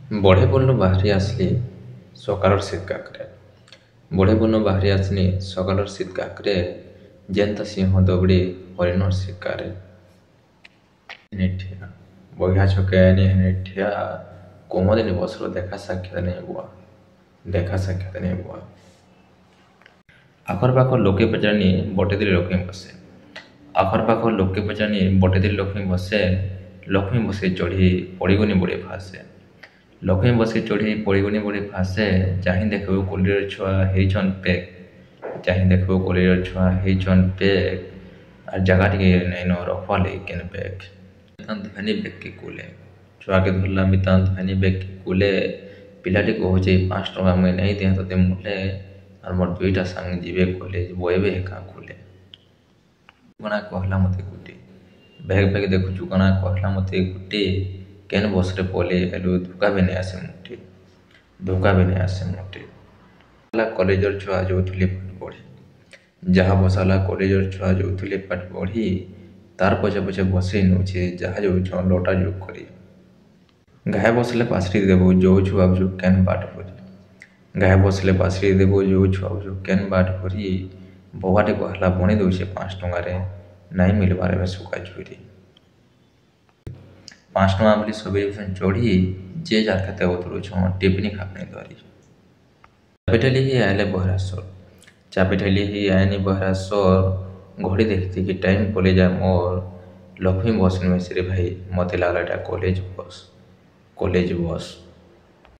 ବଢ଼େ ବନ ବାହାରି ଆସିଲି ସକାଳର ଶୀତ କାକରେ। ବଢ଼େ ବନ ବାହାରି ଆସିନି ସକାଳର ଶୀତ କାକରେ, ଯେନ୍ତା ସିଂହ ଦୌଡ଼ି ହରିଣର ଶିକାରେ। ହେନେ ଠିଆ ବହିଆ ଛକେ ଆଇନି ହେନେ ଠିଆ, କୁମଦିନୀ ବସର ଦେଖା ସାକ୍ଷାତ ନେଇ ବୁଆ, ଦେଖା ସାକ୍ଷାତ ନେଇ ବୁଆ। ଆଖର ପାଖର ଲୋକେ ପଚାରି ବଟେ ଦିନ ଲକ୍ଷ୍ମୀ ବସେ। ଆଖର ପାଖର ଲୋକେ ପଚାରି ବଟେ ଦିନ ଲକ୍ଷ୍ମୀ ବସେ। ଲକ୍ଷ୍ମୀ ବସେ ଚଢ଼ି ପଡ଼ିଗନି ବଡ଼େ ଫାସେ। ଲକ୍ଷ୍ମୀ ବସି ଚଢ଼ି ପଡ଼ିଗନି ବଡ଼େ ଫାସେ। ଚାହିଁ ଦେଖିବୁ କୁଲିର ଛୁଆ ହେଇଛନ୍ ପେକ୍। ଚାହିଁ ଦେଖିବୁ କୁଲିର ଛୁଆ ହେଇଛନ୍ ପେକ୍। আর জায়গা টিকে নাইন রখবা লাগি কেন ব্যাগ ধনী ব্যাগকে কুলে ଛୁଆକେ ଧରଲା ମିତାନ୍ତ ଭେନି ବେଗ୍ କୁଲେ। ପିଲାଟି କହୁଛି 5 ଟଙ୍କା ମୁଇଁ ନାଇଁ ଦିଏ ତତେ ମୁଲେ, ଆର୍ ମୋର 2ଟା ସାଙ୍ଗ ଯିବେ କଲେଜ ବଇବେ ଏକା କୁଲେ। କଣା କହିଲା ମତେ ଗୁଟେ ବ୍ୟାଗ ବ୍ୟାଗ ଦେଖୁଛୁ କଣା କହିଲା ମତେ ଗୁଟେ, କେନ୍ ବସରେ ପଲେ ହେଲୁ ଧୋକା ବି ନାଇଁ ଆସେ ମୁଠି, ଧୋକା ବି ନାଇଁ ଆସେ ମୁଠି। କଲେଜର ଛୁଆ ଯାଉଥିଲେ ପାଠ ପଢ଼ି, ଯାହା ବସାଲା କଲେଜର ଛୁଆ ଯାଉଥିଲେ ପାଠ ପଢ଼ି, ତାର ପଛେ ପଛେ ବସେଇ ନଉଛେ ଯାହା ଯାଉଛନ୍ ଲଟା ଯୋଗ କରି। ଗାଏ ବସିଲେ ପାଶରି ଦେବୁ ଯୋଉଛୁ ଭାବୁଛୁ କେନ୍ ବାଟ ଭରି। ଗାଏ ବସିଲେ ପାଶରି ଦେବୁ ଯୋଉଛୁ ଭାବୁଛୁ କେନ୍ ବାଟ ଭରି। ବବାଟେ କହିଲା ବଣି ଦଉଛେ 5 ଟଙ୍କାରେ, ନାଇଁ ମିଲବାର ଏବେ ସୁକା ଝୁରି। 5 ଟଙ୍କା ବୋଲି ସବେଇ ଚଢ଼ି, ଯେ ଯାର କେତେ ଉତରୁଛନ୍ ଟିଫିନି ଖାପନି ଧରି। ଚାପିଠାଲି ହି ଆଇଲେ ବହରାସର, ଚାପିଠାଲି ହି ଆଇନି ବହରାସର। ଘଡ଼ି ଦେଖିତି କି ଟାଇମ୍ ପଲେ ଯାଏ ମୋର। ଲକ୍ଷ୍ମୀ ବସ୍ ନୁହେଁ ରେ ଭାଇ, ମତେ ଲାଗଲା ଏଟା କଲେଜ ବସ୍, କଲେଜ ବସ୍।